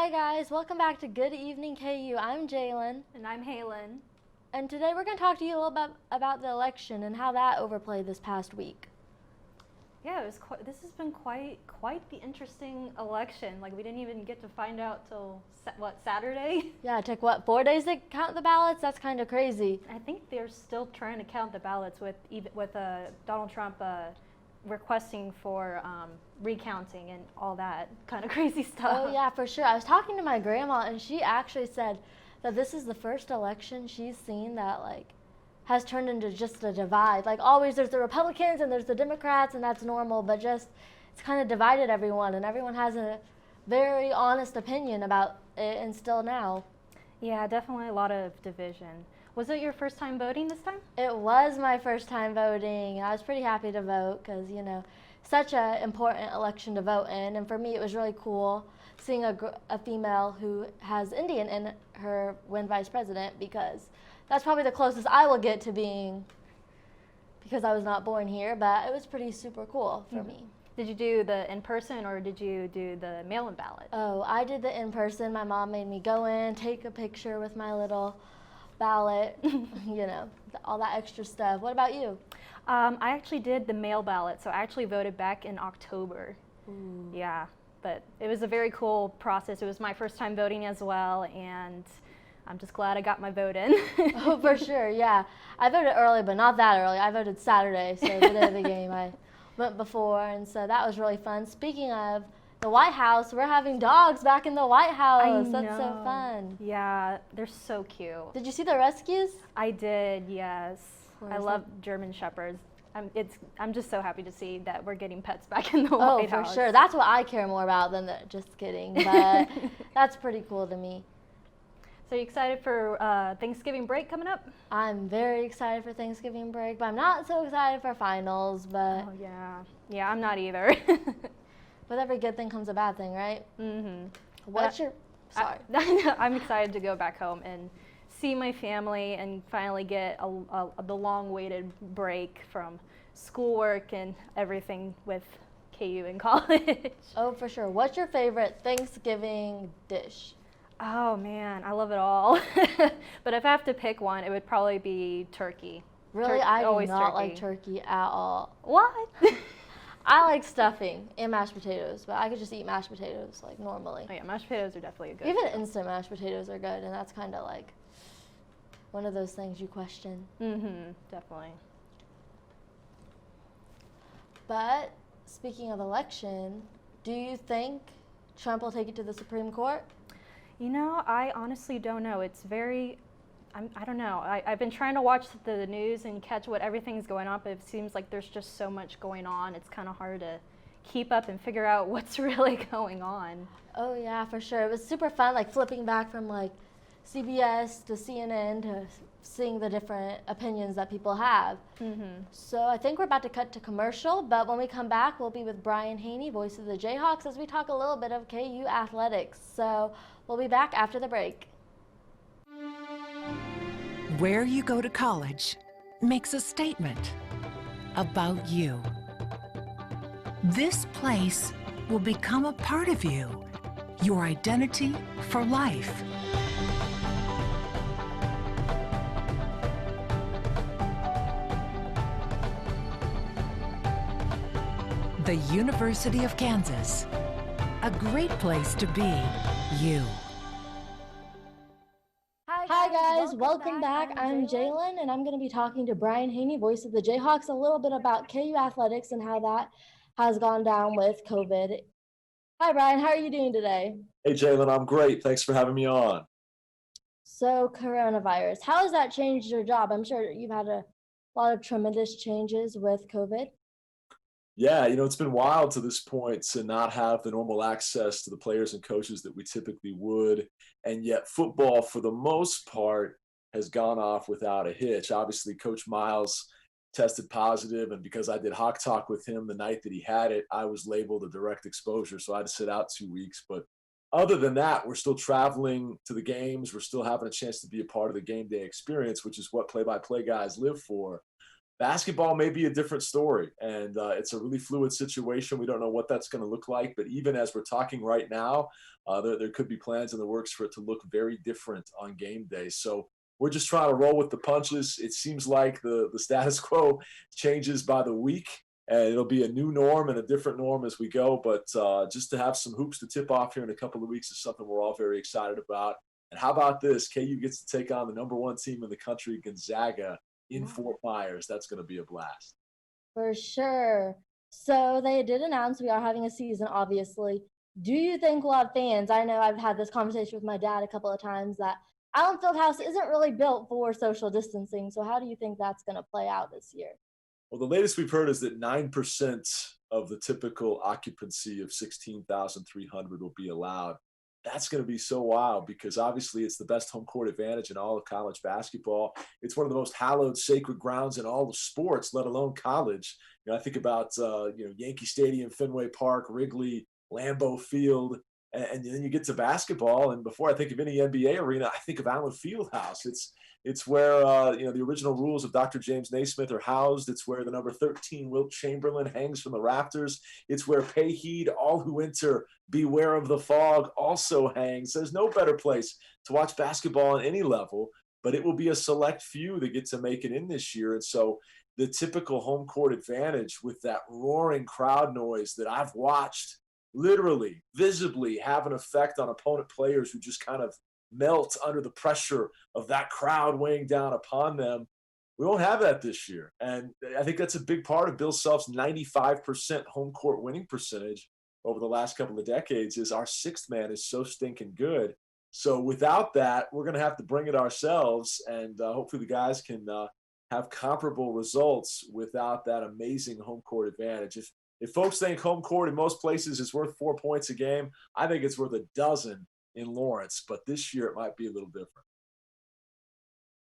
Hi guys, welcome back to Good Evening KU. I'm Jalen, And I'm Halen. and today we're going to talk to you a little bit about the election and how that overplayed this past week. Yeah, this has been quite the interesting election. Like, we didn't even get to find out till Saturday? Yeah, it took 4 days to count the ballots? That's kind of crazy. I think they're still trying to count the ballots with Donald Trump requesting for recounting and all that kind of crazy stuff. Oh yeah, for sure. I was talking to my grandma and she actually said that this is the first election she's seen that has turned into just a divide. Like always there's the Republicans and there's the Democrats and that's normal, but just it's kind of divided everyone and everyone has a very honest opinion about it and still now. Yeah, definitely a lot of division. Was it your first time voting this time? It was my first time voting. I was pretty happy to vote because, such an important election to vote in. And for me, it was really cool seeing a female who has Indian in her win vice president because that's probably the closest I will get to being because I was not born here. But it was pretty super cool for me. Did you do the in-person or did you do the mail-in ballot? Oh, I did the in-person. My mom made me go in, take a picture with my little ballot, all that extra stuff. What about you? I actually did the mail ballot, so I actually voted back in October. Ooh. Yeah, but it was a very cool process. It was my first time voting as well, and I'm just glad I got my vote in. Oh, for sure, yeah. I voted early, but not that early. I voted Saturday, so the day of the game. I went before, and so that was really fun. Speaking of the White House, we're having dogs back in the White House. That's so fun. Yeah, they're so cute. Did you see the rescues? I did, yes. I love German Shepherds. I'm just so happy to see that we're getting pets back in the White House. Oh, for sure. That's what I care more about than just kidding, but that's pretty cool to me. So you excited for Thanksgiving break coming up? I'm very excited for Thanksgiving break, but I'm not so excited for finals, but... Oh, yeah. Yeah, I'm not either. With every good thing comes a bad thing, right? Mm-hmm. Sorry. I'm excited to go back home and see my family and finally get the long-awaited break from schoolwork and everything with KU in college. Oh, for sure. What's your favorite Thanksgiving dish? Oh, man, I love it all. But if I have to pick one, it would probably be turkey. Really? I do not like turkey at all. What? I like stuffing and mashed potatoes, but I could just eat mashed potatoes like normally. Oh yeah, mashed potatoes are definitely a good. Even instant mashed potatoes are good, and that's kind of like one of those things you question. Definitely. But speaking of election, do you think Trump will take it to the Supreme Court? I honestly don't know. It's very, I don't know. I've been trying to watch the news and catch what everything's going on, but it seems like there's just so much going on. It's kind of hard to keep up and figure out what's really going on. Oh yeah, for sure. It was super fun, like flipping back from like CBS to CNN to seeing the different opinions that people have. So I think we're about to cut to commercial, but when we come back, we'll be with Brian Hanni, voice of the Jayhawks, as we talk a little bit of KU athletics. So we'll be back after the break. Where you go to college makes a statement about you. This place will become a part of you, your identity for life. The University of Kansas, a great place to be you. Hi guys, welcome back. I'm Jalen, and I'm going to be talking to Brian Hanni, voice of the Jayhawks, a little bit about KU athletics and how that has gone down with COVID. Hi Brian, how are you doing today? Hey Jalen, I'm great. Thanks for having me on. So coronavirus, how has that changed your job? I'm sure you've had a lot of tremendous changes with COVID. Yeah, it's been wild to this point to not have the normal access to the players and coaches that we typically would. And yet football, for the most part, has gone off without a hitch. Obviously, Coach Miles tested positive, and because I did Hawk Talk with him the night that he had it, I was labeled a direct exposure, so I had to sit out 2 weeks. But other than that, we're still traveling to the games. We're still having a chance to be a part of the game day experience, which is what play-by-play guys live for. Basketball may be a different story, and it's a really fluid situation. We don't know what that's going to look like, but even as we're talking right now, there could be plans in the works for it to look very different on game day. So we're just trying to roll with the punches. It seems like the status quo changes by the week, and it'll be a new norm and a different norm as we go. But just to have some hoops to tip off here in a couple of weeks is something we're all very excited about. And how about this? KU gets to take on the number 1 team in the country, Gonzaga, in Fort Myers. That's going to be a blast. For sure. So they did announce we are having a season, obviously. Do you think we'll have fans? I know I've had this conversation with my dad a couple of times that Allen Fieldhouse isn't really built for social distancing. So how do you think that's going to play out this year? Well, the latest we've heard is that 9% of the typical occupancy of 16,300 will be allowed. That's going to be so wild because obviously it's the best home court advantage in all of college basketball. It's one of the most hallowed, sacred grounds in all of sports, let alone college. I think about Yankee Stadium, Fenway Park, Wrigley, Lambeau Field, and then you get to basketball. And before I think of any NBA arena, I think of Allen Fieldhouse. It's where the original rules of Dr. James Naismith are housed. It's where the number 13 Wilt Chamberlain hangs from the rafters. It's where "Pay heed, all who enter, beware of the fog" also hangs. There's no better place to watch basketball on any level, but it will be a select few that get to make it in this year. And so the typical home court advantage with that roaring crowd noise that I've watched literally, visibly have an effect on opponent players who just kind of melt under the pressure of that crowd weighing down upon them. We won't have that this year. And I think that's a big part of Bill Self's 95% home court winning percentage over the last couple of decades is our sixth man is so stinking good. So without that, we're going to have to bring it ourselves. And hopefully the guys can have comparable results without that amazing home court advantage. If folks think home court in most places is worth 4 points a game, I think it's worth a dozen in Lawrence, but this year it might be a little different.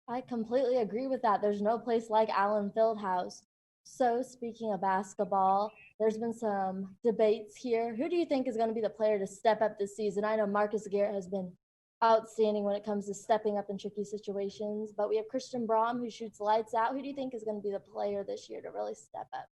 I completely agree with that. There's no place like Allen Fieldhouse. So speaking of basketball, there's been some debates here. Who do you think is going to be the player to step up this season? I know Marcus Garrett has been outstanding when it comes to stepping up in tricky situations, but we have Christian Braun who shoots lights out. Who do you think is going to be the player this year to really step up?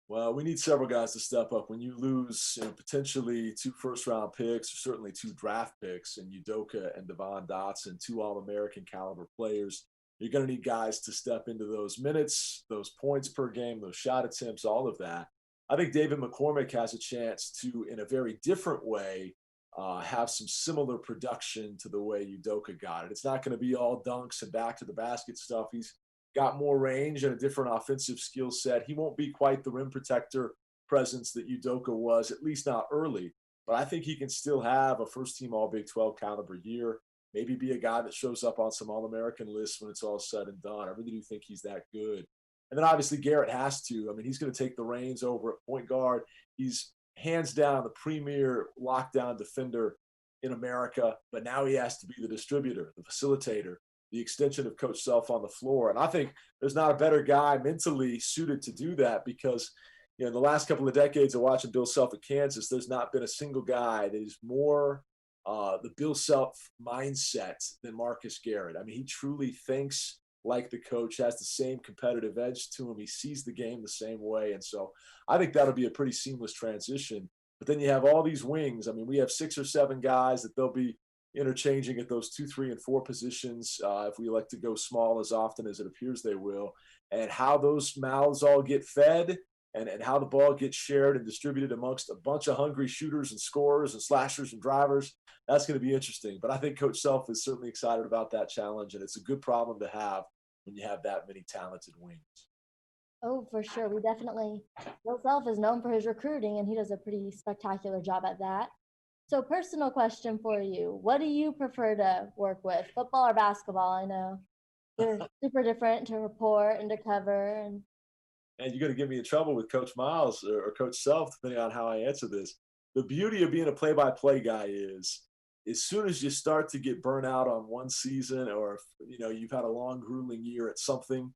Well, we need several guys to step up. When you lose potentially 2 first-round picks, or certainly 2 draft picks, and Udoka and Devon Dotson, 2 All-American caliber players, you're going to need guys to step into those minutes, those points per game, those shot attempts, all of that. I think David McCormick has a chance to, in a very different way, have some similar production to the way Udoka got it. It's not going to be all dunks and back to the basket stuff. He's got more range and a different offensive skill set. He won't be quite the rim protector presence that Udoka was, at least not early. But I think he can still have a first-team All-Big 12 caliber year, maybe be a guy that shows up on some All-American lists when it's all said and done. I really do think he's that good. And then obviously Garrett has to. I mean, he's going to take the reins over at point guard. He's hands down the premier lockdown defender in America, but now he has to be the distributor, the facilitator, the extension of Coach Self on the floor. And I think there's not a better guy mentally suited to do that because, in the last couple of decades of watching Bill Self at Kansas, there's not been a single guy that is more the Bill Self mindset than Marcus Garrett. I mean, he truly thinks like the coach, has the same competitive edge to him. He sees the game the same way. And so I think that'll be a pretty seamless transition. But then you have all these wings. I mean, we have 6 or 7 guys that they'll be interchanging at those 2, 3, and 4 positions if we elect to go small as often as it appears they will, and how those mouths all get fed and how the ball gets shared and distributed amongst a bunch of hungry shooters and scorers and slashers and drivers. That's going to be interesting. But I think Coach Self is certainly excited about that challenge, and it's a good problem to have when you have that many talented wings. Oh, for sure. We definitely, Bill Self is known for his recruiting, and he does a pretty spectacular job at that. So personal question for you. What do you prefer to work with, football or basketball? I know they're super different to report and to cover. And you're going to get me in trouble with Coach Miles or Coach Self, depending on how I answer this. The beauty of being a play-by-play guy is as soon as you start to get burnt out on one season or you've had a long, grueling year at something,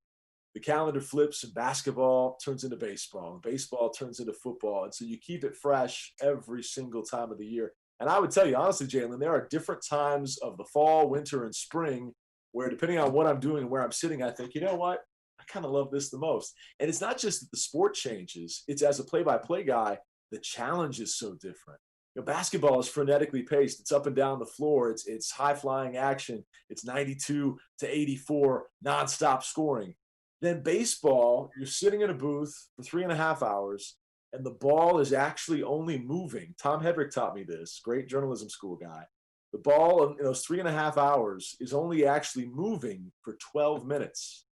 the calendar flips and basketball turns into baseball. And baseball turns into football. And so you keep it fresh every single time of the year. And I would tell you, honestly, Jalen, there are different times of the fall, winter, and spring where depending on what I'm doing and where I'm sitting, I think, you know what? I kind of love this the most. And it's not just that the sport changes, it's as a play-by-play guy, the challenge is so different. Basketball is frenetically paced. It's up and down the floor. It's high flying action. It's 92 to 84 nonstop scoring. Then baseball, you're sitting in a booth for 3.5 hours, and the ball is actually only moving. Tom Hedrick taught me this, great journalism school guy. The ball in those 3.5 hours is only actually moving for 12 minutes.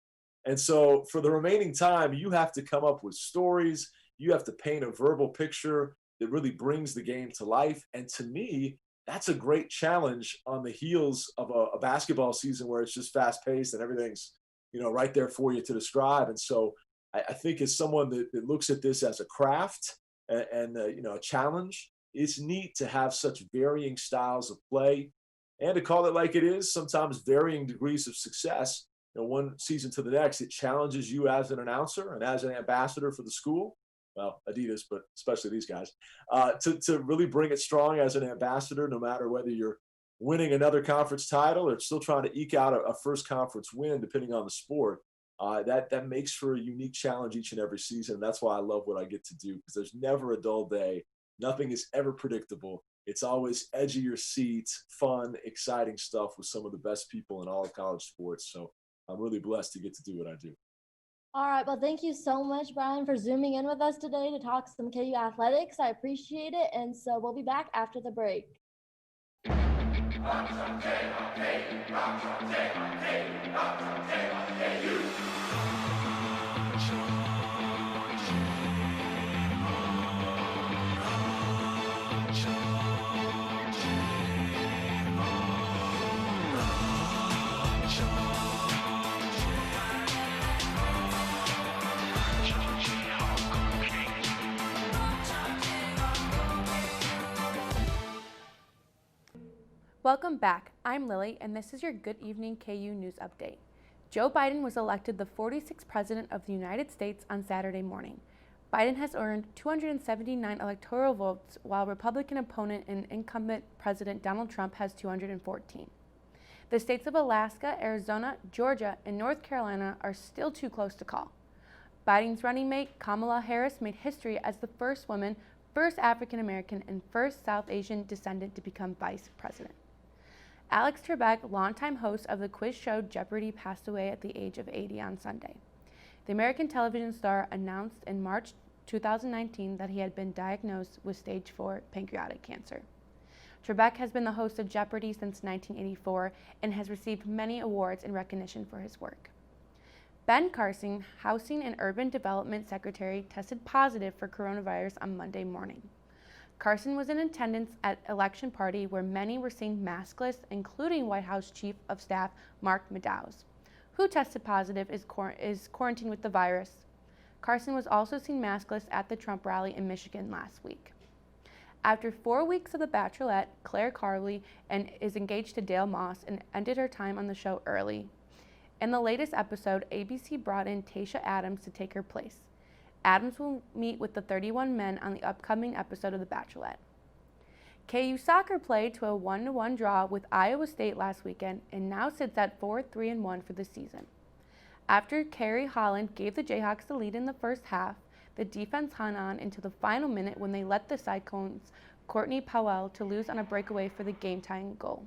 And so for the remaining time, you have to come up with stories. You have to paint a verbal picture that really brings the game to life. And to me, that's a great challenge on the heels of a basketball season where it's just fast paced and everything's, right there for you to describe. And so I think as someone that looks at this as a craft and a challenge, it's neat to have such varying styles of play and to call it like it is, sometimes varying degrees of success. One season to the next, it challenges you as an announcer and as an ambassador for the school. Well, Adidas, but especially these guys, to really bring it strong as an ambassador, no matter whether you're winning another conference title or still trying to eke out a first conference win, depending on the sport. That makes for a unique challenge each and every season. And that's why I love what I get to do, because there's never a dull day. Nothing is ever predictable. It's always edge of your seat, fun, exciting stuff with some of the best people in all of college sports. So I'm really blessed to get to do what I do. All right, well, thank you so much, Brian, for zooming in with us today to talk some KU athletics. I appreciate it, and so we'll be back after the break. Welcome back. I'm Lily, and this is your Good Evening KU News Update. Joe Biden was elected the 46th President of the United States on Saturday morning. Biden has earned 279 electoral votes, while Republican opponent and incumbent President Donald Trump has 214. The states of Alaska, Arizona, Georgia, and North Carolina are still too close to call. Biden's running mate, Kamala Harris, made history as the first woman, first African American, and first South Asian descendant to become vice president. Alex Trebek, longtime host of the quiz show Jeopardy, passed away at the age of 80 on Sunday. The American television star announced in March 2019 that he had been diagnosed with stage 4 pancreatic cancer. Trebek has been the host of Jeopardy since 1984 and has received many awards in recognition for his work. Ben Carson, Housing and Urban Development Secretary, tested positive for coronavirus on Monday morning. Carson was in attendance at election party where many were seen maskless, including White House Chief of Staff Mark Meadows, who tested positive is quarantined with the virus. Carson was also seen maskless at the Trump rally in Michigan last week. After 4 weeks of The Bachelorette, Claire Carley is engaged to Dale Moss and ended her time on the show early. In the latest episode, ABC brought in Tayshia Adams to take her place. Adams will meet with the 31 men on the upcoming episode of The Bachelorette. KU soccer played to a 1-1 draw with Iowa State last weekend and now sits at 4-3-1 for the season. After Kerry Holland gave the Jayhawks the lead in the first half, the defense hung on into the final minute when they let the Cyclones' Courtney Powell to lose on a breakaway for the game-tying goal.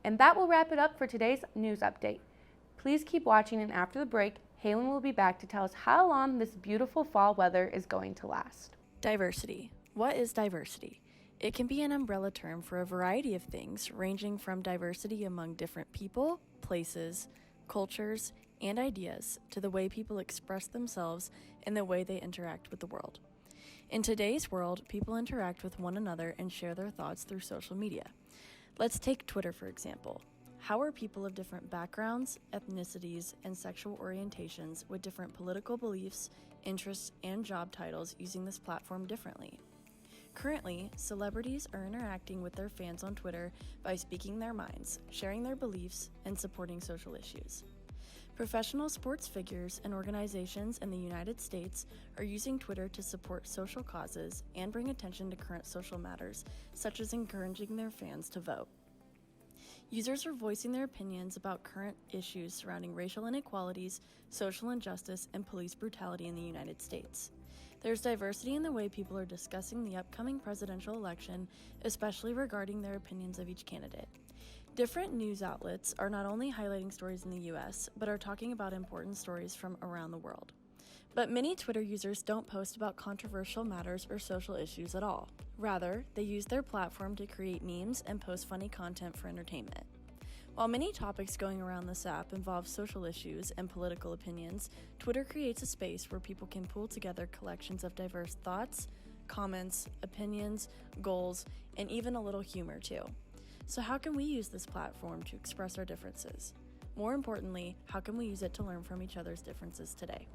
And that will wrap it up for today's news update. Please keep watching, and after the break, Halen will be back to tell us how long this beautiful fall weather is going to last. Diversity. What is diversity? It can be an umbrella term for a variety of things, ranging from diversity among different people, places, cultures, and ideas, to the way people express themselves and the way they interact with the world. In today's world, people interact with one another and share their thoughts through social media. Let's take Twitter, for example. How are people of different backgrounds, ethnicities, and sexual orientations with different political beliefs, interests, and job titles using this platform differently? Currently, celebrities are interacting with their fans on Twitter by speaking their minds, sharing their beliefs, and supporting social issues. Professional sports figures and organizations in the United States are using Twitter to support social causes and bring attention to current social matters, such as encouraging their fans to vote. Users are voicing their opinions about current issues surrounding racial inequalities, social injustice, and police brutality in the United States. There's diversity in the way people are discussing the upcoming presidential election, especially regarding their opinions of each candidate. Different news outlets are not only highlighting stories in the US, but are talking about important stories from around the world. But many Twitter users don't post about controversial matters or social issues at all. Rather, they use their platform to create memes and post funny content for entertainment. While many topics going around this app involve social issues and political opinions, Twitter creates a space where people can pull together collections of diverse thoughts, comments, opinions, goals, and even a little humor too. So how can we use this platform to express our differences? More importantly, how can we use it to learn from each other's differences today?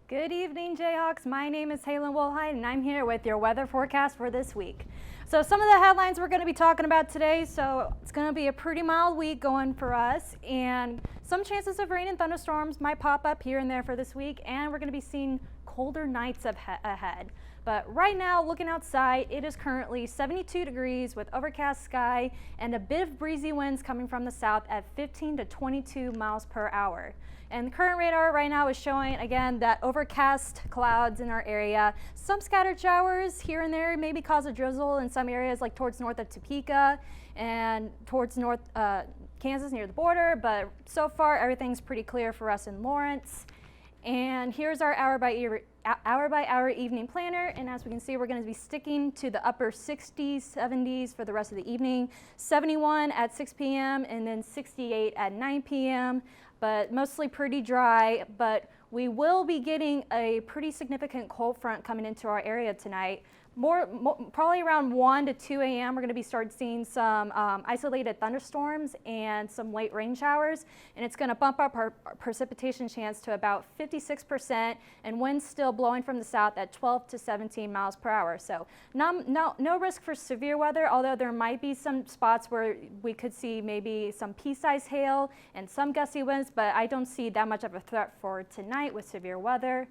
Good evening, Jayhawks. My name is Halen Woolhide, and I'm here with your weather forecast for this week. So some of the headlines we're going to be talking about today, so it's going to be a pretty mild week going for us, and some chances of rain and thunderstorms might pop up here and there for this week, and we're going to be seeing colder nights ahead. But right now, looking outside, it is currently 72 degrees with overcast sky and a bit of breezy winds coming from the south at 15 to 22 miles per hour. And the current radar right now is showing, again, that overcast clouds in our area. Some scattered showers here and there, maybe cause a drizzle in some areas like towards north of Topeka and towards north Kansas near the border. But so far, everything's pretty clear for us in Lawrence. And here's our hour by hour evening planner, and as we can see, we're going to be sticking to the upper 60s, 70s for the rest of the evening, 71 at 6 p.m. and then 68 at 9 p.m., but mostly pretty dry. But we will be getting a pretty significant cold front coming into our area tonight. Probably around 1 to 2 a.m. we're going to be start seeing some isolated thunderstorms and some late rain showers, and it's going to bump up our precipitation chance to about 56%, and winds still blowing from the south at 12 to 17 miles per hour. So no risk for severe weather, although there might be some spots where we could see maybe some pea-sized hail and some gusty winds, but I don't see that much of a threat for tonight with severe weather.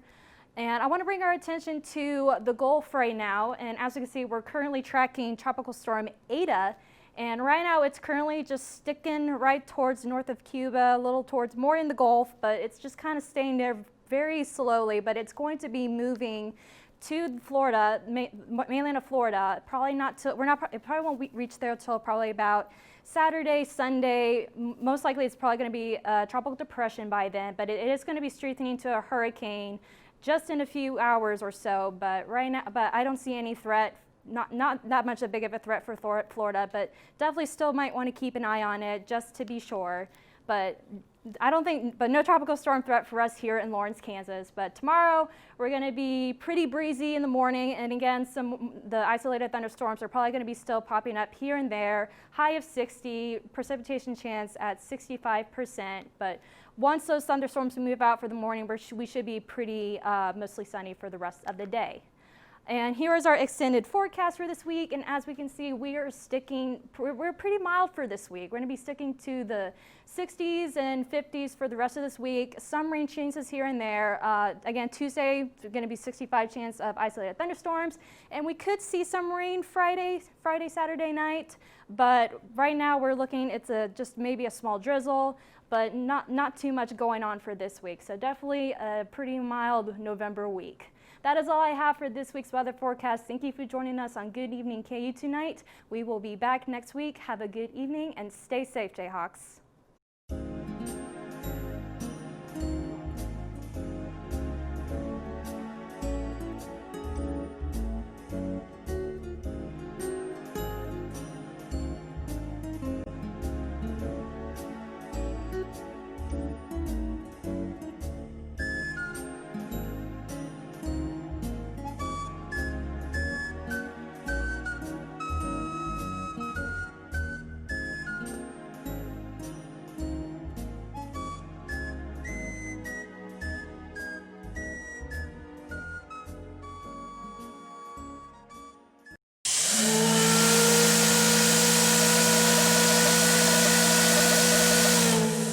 And I want to bring our attention to the Gulf right now, and as you can see, we're currently tracking Tropical Storm Eta, and right now it's currently just sticking right towards north of Cuba, a little towards more in the Gulf, but it's just kind of staying there very slowly, but it's going to be moving to Florida, mainland of Florida. Probably not till, it probably won't reach there till probably about Saturday, Sunday. Most likely it's probably going to be a tropical depression by then, but it is going to be strengthening to a hurricane just in a few hours or so, but right now, I don't see any threat, not that much big of a threat for Florida, but definitely still might want to keep an eye on it just to be sure. But no tropical storm threat for us here in Lawrence, Kansas. But tomorrow we're going to be pretty breezy in the morning, and again, the isolated thunderstorms are probably going to be still popping up here and there. High of 60, precipitation chance at 65%. But once those thunderstorms move out for the morning, we should be pretty mostly sunny for the rest of the day. And here is our extended forecast for this week, and as we can see, we're pretty mild for this week. We're going to be sticking to the 60s and 50s for the rest of this week. Some rain chances here and there. Again, Tuesday, there's going to be 65 chance of isolated thunderstorms, and we could see some rain Friday, Saturday night, but right now we're looking, it's just maybe a small drizzle, but not too much going on for this week. So definitely a pretty mild November week. That is all I have for this week's weather forecast. Thank you for joining us on Good Evening KU tonight. We will be back next week. Have a good evening and stay safe, Jayhawks.